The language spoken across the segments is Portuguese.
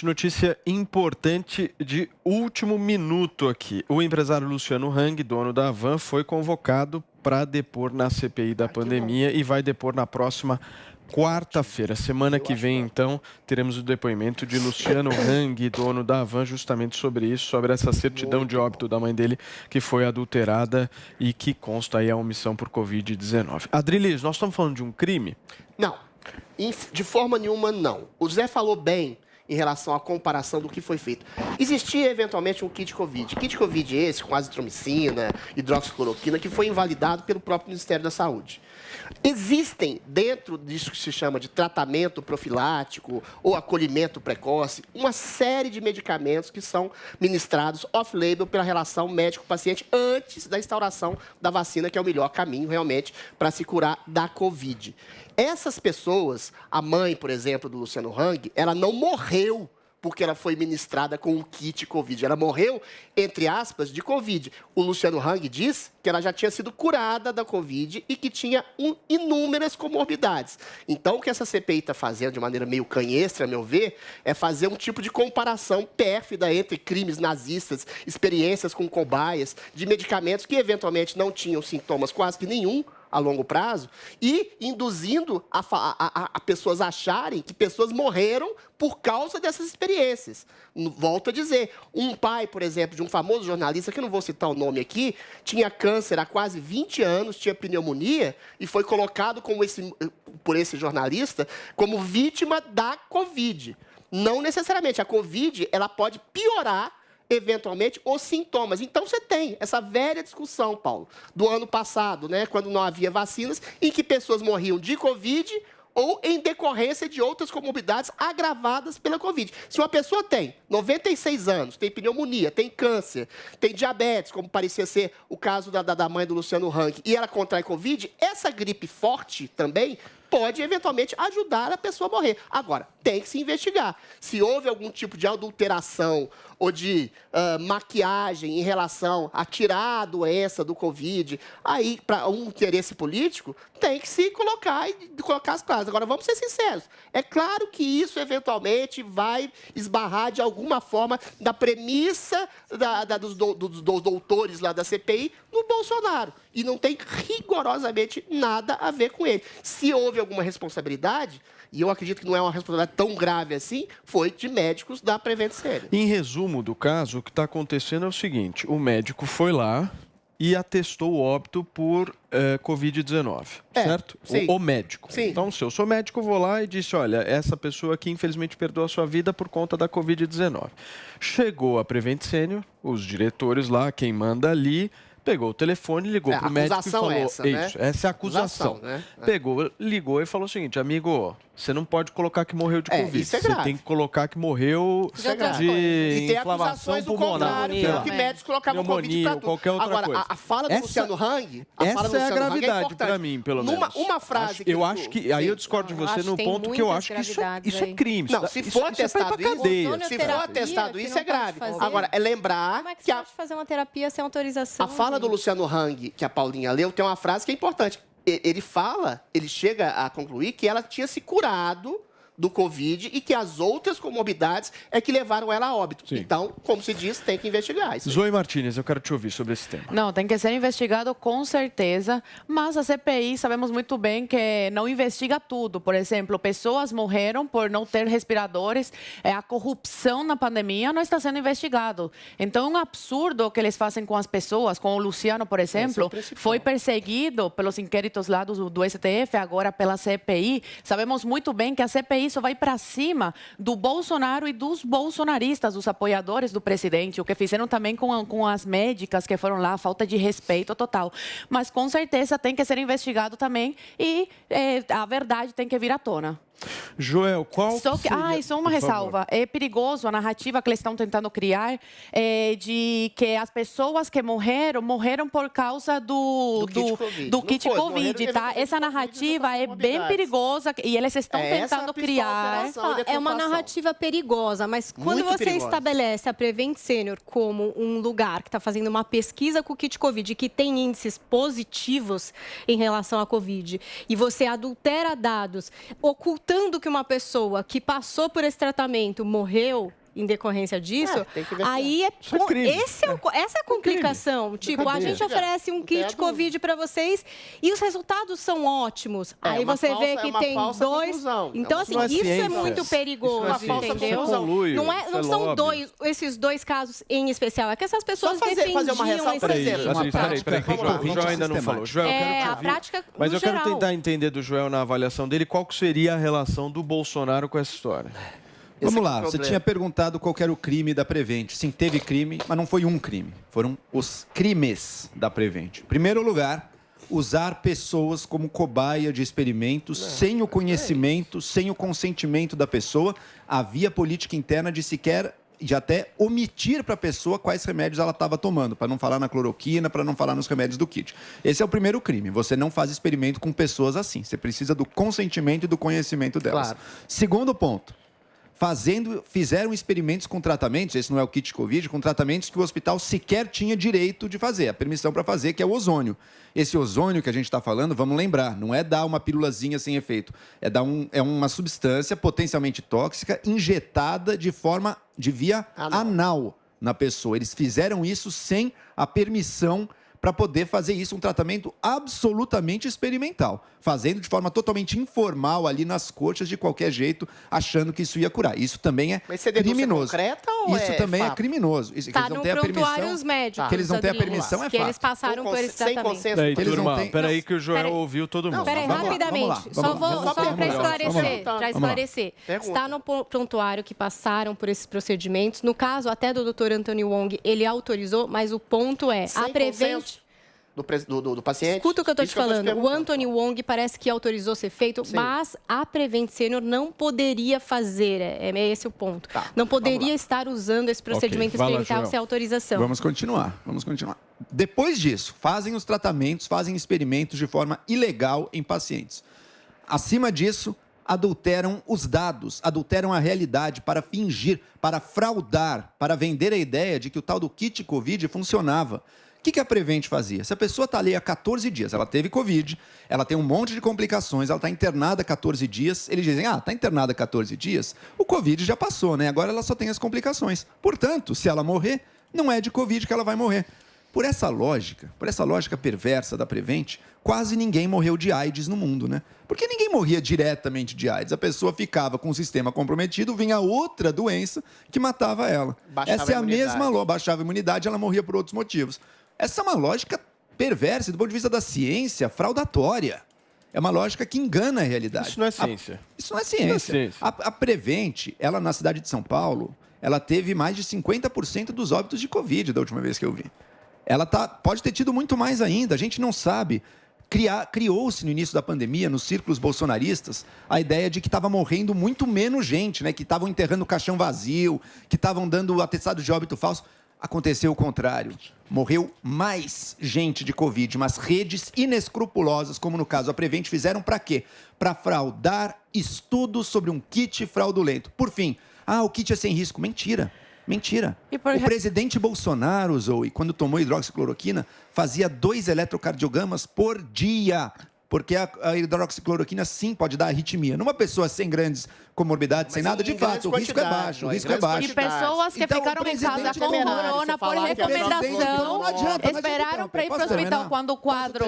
Notícia importante de último minuto aqui. O empresário Luciano Hang, dono da Havan, foi convocado para depor na CPI da pandemia e vai depor na próxima quarta-feira. Semana que vem, então, teremos o depoimento de Luciano Hang, dono da Havan, justamente sobre isso, sobre essa certidão de óbito da mãe dele, que foi adulterada e que consta aí a omissão por Covid-19. Adrilis, nós estamos falando de um crime? Não, de forma nenhuma não. O Zé falou bem em relação à comparação do que foi feito. Existia, eventualmente, um kit Covid. Kit Covid esse, com azitromicina, hidroxicloroquina, que foi invalidado pelo próprio Ministério da Saúde. Existem, dentro disso que se chama de tratamento profilático ou acolhimento precoce, uma série de medicamentos que são ministrados off-label pela relação médico-paciente antes da instauração da vacina, que é o melhor caminho, realmente, para se curar da Covid. Essas pessoas, a mãe, por exemplo, do Luciano Hang, ela não morreu porque ela foi ministrada com um kit Covid. Ela morreu, entre aspas, de Covid. O Luciano Hang diz que ela já tinha sido curada da Covid e que tinha inúmeras comorbidades. Então, o que essa CPI está fazendo, de maneira meio canhestra, a meu ver, é fazer um tipo de comparação pérfida entre crimes nazistas, experiências com cobaias, de medicamentos que, eventualmente, não tinham sintomas quase que nenhum, a longo prazo, e induzindo a pessoas acharem que pessoas morreram por causa dessas experiências. Volto a dizer, um pai, por exemplo, de um famoso jornalista, que eu não vou citar o nome aqui, tinha câncer há quase 20 anos, tinha pneumonia, e foi colocado por esse jornalista como vítima da Covid. Não necessariamente. A Covid, ela pode piorar eventualmente, os sintomas. Então, você tem essa velha discussão, Paulo, do ano passado, né, quando não havia vacinas, em que pessoas morriam de Covid ou em decorrência de outras comorbidades agravadas pela Covid. Se uma pessoa tem 96 anos, tem pneumonia, tem câncer, tem diabetes, como parecia ser o caso da mãe do Luciano Hang, e ela contrai Covid, essa gripe forte também pode, eventualmente, ajudar a pessoa a morrer. Agora, tem que se investigar. Se houve algum tipo de adulteração ou de maquiagem em relação a tirar a doença do Covid, aí, para um interesse político, tem que se colocar e colocar as claras. Agora, vamos ser sinceros. É claro que isso, eventualmente, vai esbarrar de alguma forma da premissa dos doutores lá da CPI no Bolsonaro. E não tem rigorosamente nada a ver com ele. Se houve alguma responsabilidade, e eu acredito que não é uma responsabilidade tão grave assim, foi de médicos da Prevent Senior. Em resumo do caso, o que está acontecendo é o seguinte: o médico foi lá e atestou o óbito por Covid-19, certo? Sim. O médico. Sim. Então, se eu sou médico, eu vou lá e disse, olha, essa pessoa aqui infelizmente perdeu a sua vida por conta da Covid-19. Chegou a Prevent Senior, os diretores lá, quem manda ali, pegou o telefone, ligou para o médico e falou... Essa, né? Isso, essa é a acusação. Né? Pegou, ligou e falou o seguinte, amigo, você não pode colocar que morreu de Covid. Isso é você grave. tem que colocar que morreu de inflamação do pulmonar. que médicos colocavam Covid para tudo. Qualquer outra Agora, coisa. A fala do Luciano Hang... Essa é a gravidade para mim, pelo menos. Uma frase... Eu acho que... Aí eu discordo de você no ponto que eu acho que isso é crime. Não, se for atestado isso, é grave. Agora, é lembrar... Como é que você pode fazer uma terapia sem autorização? A fala do Luciano Hang, que a Paulinha leu, tem uma frase que é importante. Ele chega a concluir que ela tinha se curado do Covid e que as outras comorbidades é que levaram ela a óbito. Sim. Então, como se diz, tem que investigar isso. Zoe Martínez, eu quero te ouvir sobre esse tema. Não, tem que ser investigado com certeza, mas a CPI sabemos muito bem que não investiga tudo. Por exemplo, pessoas morreram por não ter respiradores, a corrupção na pandemia não está sendo investigado. Então, é um absurdo o que eles fazem com as pessoas, com o Luciano, por exemplo, foi perseguido pelos inquéritos lá do STF, agora pela CPI. Sabemos muito bem que a CPI isso vai para cima do Bolsonaro e dos bolsonaristas, dos apoiadores do presidente, o que fizeram também com as médicas que foram lá, falta de respeito total. Mas, com certeza, tem que ser investigado também e a verdade tem que vir à tona. Joel, qual só uma ressalva. É perigoso a narrativa que eles estão tentando criar de que as pessoas que morreram por causa do kit Covid, tá? Essa narrativa é bem perigosa e eles estão tentando criar. É uma narrativa perigosa, mas quando você estabelece a Prevent Senior como um lugar que está fazendo uma pesquisa com o kit Covid que tem índices positivos em relação à Covid e você adultera dados, ocultando constatando que uma pessoa que passou por esse tratamento morreu em decorrência disso, aí essa é a complicação. Tipo, a gente oferece um kit Covid para vocês e os resultados são ótimos. Aí você vê que tem 2... Então, assim, isso é muito perigoso, entendeu? Não são esses 2 casos em especial. É que essas pessoas defendiam... fazer uma ressalva, o Joel ainda não falou. Joel, a prática mas eu quero tentar entender do Joel na avaliação dele qual que seria a relação do Bolsonaro com essa história. Vamos lá, você tinha perguntado qual era o crime da Prevent. Sim, teve crime, mas não foi um crime. Foram os crimes da Prevent. Em primeiro lugar, usar pessoas como cobaia de experimentos, sem o conhecimento, sem o consentimento da pessoa. Havia política interna de sequer, de até omitir para a pessoa quais remédios ela estava tomando, para não falar na cloroquina, para não falar nos remédios do kit. Esse é o primeiro crime. Você não faz experimento com pessoas assim. Você precisa do consentimento e do conhecimento delas. Claro. Segundo ponto. Fizeram experimentos com tratamentos, esse não é o kit Covid, com tratamentos que o hospital sequer tinha direito de fazer, a permissão para fazer, que é o ozônio. Esse ozônio que a gente está falando, vamos lembrar, não é dar uma pílulazinha sem efeito, é uma substância potencialmente tóxica injetada de via anal na pessoa. Eles fizeram isso sem a permissão para poder fazer isso, um tratamento absolutamente experimental, fazendo de forma totalmente informal ali nas coxas, de qualquer jeito, achando que isso ia curar. Isso também é criminoso. Concreta ou isso também é criminoso. Está no prontuário os médicos. Que eles não têm a permissão, é que fato. eles passaram por esse tratamento. Peraí que o Joel ouviu todo mundo. Peraí, rapidamente. Só para esclarecer. Está no prontuário que passaram por esses procedimentos. No caso, até do Dr. Anthony Wong, ele autorizou, mas o ponto é, a Prevent... Do paciente. Escuta o que eu estou te falando. O Anthony Wong parece que autorizou ser feito, mas a Prevent Senior não poderia fazer. É esse o ponto. Não poderia estar usando esse procedimento experimental sem autorização. Vamos continuar. Depois disso, fazem os tratamentos, fazem experimentos de forma ilegal em pacientes. Acima disso, adulteram os dados, adulteram a realidade para fingir, para fraudar, para vender a ideia de que o tal do kit Covid funcionava. O que a Prevent fazia? Se a pessoa está ali há 14 dias, ela teve Covid, ela tem um monte de complicações, ela está internada há 14 dias, eles dizem, está internada há 14 dias, o Covid já passou, né? Agora ela só tem as complicações. Portanto, se ela morrer, não é de Covid que ela vai morrer. Por essa lógica perversa da Prevent, quase ninguém morreu de AIDS no mundo, né? Porque ninguém morria diretamente de AIDS. A pessoa ficava com o sistema comprometido, vinha outra doença que matava ela. Essa é a mesma lógica. Baixava a imunidade, ela morria por outros motivos. Essa é uma lógica perversa, do ponto de vista da ciência, fraudatória. É uma lógica que engana a realidade. Isso não é ciência. Isso não é ciência. A Prevent, ela na cidade de São Paulo, ela teve mais de 50% dos óbitos de Covid da última vez que eu vi. Ela pode ter tido muito mais ainda, a gente não sabe. Criou-se no início da pandemia, nos círculos bolsonaristas, a ideia de que estava morrendo muito menos gente, né? Que estavam enterrando o caixão vazio, que estavam dando atestado de óbito falso. Aconteceu o contrário. Morreu mais gente de Covid, mas redes inescrupulosas, como no caso a Prevent, fizeram para quê? Para fraudar estudos sobre um kit fraudulento. Por fim, o kit é sem risco. Mentira. O presidente Bolsonaro, Zoe, quando tomou hidroxicloroquina, fazia 2 eletrocardiogramas por dia. Porque a hidroxicloroquina, sim, pode dar arritmia. Numa pessoa sem grandes comorbidades, sem nada, de fato, o risco é baixo. E pessoas que ficaram em casa com corona por recomendação, esperaram para ir para o hospital quando o quadro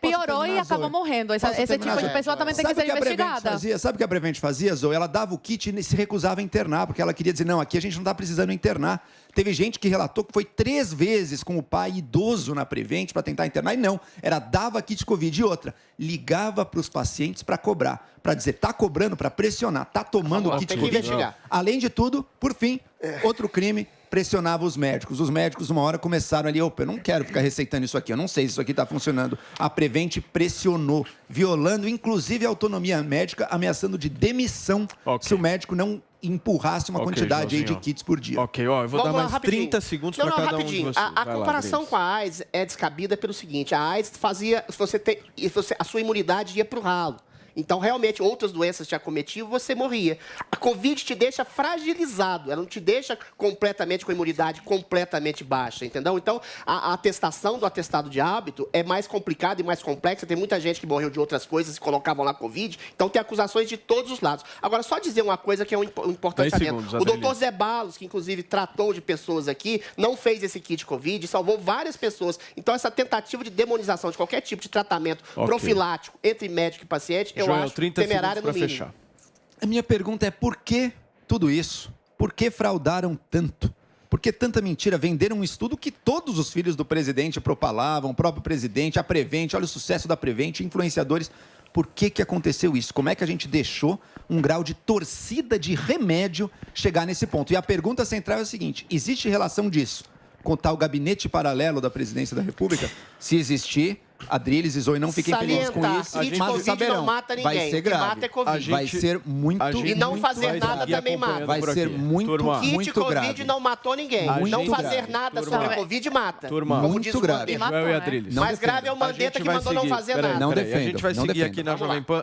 piorou e acabou morrendo. Esse tipo de pessoa também tem que ser investigada. Sabe o que a Prevent fazia, Zoe? Ela dava o kit e se recusava a internar, porque ela queria dizer, não, aqui a gente não está precisando internar. Teve gente que relatou que foi 3 vezes com o pai idoso na Prevent para tentar internar, e não, dava kit Covid. E outra, ligava para os pacientes para cobrar, para dizer, tá cobrando, para pressionar, tá tomando o kit Covid. Além de tudo, por fim, outro crime, pressionava os médicos. Os médicos, uma hora, começaram ali, eu não quero ficar receitando isso aqui, eu não sei se isso aqui está funcionando. A Prevent pressionou, violando, inclusive, a autonomia médica, ameaçando de demissão se o médico não empurrasse uma quantidade aí de kits por dia. Eu vou dar mais 30 segundos para cada um de vocês. A comparação com a AIDS é descabida pelo seguinte, a AIDS fazia, a sua imunidade ia para o ralo. Então, realmente, outras doenças te acometiam, você morria. A Covid te deixa fragilizado, ela não te deixa completamente com a imunidade completamente baixa, entendeu? Então, a atestação do atestado de hábito é mais complicada e mais complexa. Tem muita gente que morreu de outras coisas e colocavam lá Covid. Então, tem acusações de todos os lados. Agora, só dizer uma coisa que é um importante adendo. O doutor Zé Balos, que inclusive tratou de pessoas aqui, não fez esse kit Covid, salvou várias pessoas. Então, essa tentativa de demonização de qualquer tipo de tratamento profilático entre médico e paciente, eu acho temerária no mínimo. Fechar. A minha pergunta é por que tudo isso? Por que fraudaram tanto? Por que tanta mentira? Venderam um estudo que todos os filhos do presidente propalavam, o próprio presidente, a Prevent, olha o sucesso da Prevent, influenciadores. Por que aconteceu isso? Como é que a gente deixou um grau de torcida de remédio chegar nesse ponto? E a pergunta central é a seguinte, existe relação disso com o tal gabinete paralelo da presidência da República? Se existir, Adriles e Zoe não fiquem felizes com isso, mas saberão, não mata ninguém. vai ser grave, mata é COVID. vai ser muito e não fazer nada também mata. Vai ser muito grave. Kit Covid não matou ninguém. Não fazer nada sobre a Covid mata. Muito grave. Mais grave é o Mandetta que mandou não fazer nada. Não defendo. A gente vai seguir aqui na Jovem Pan.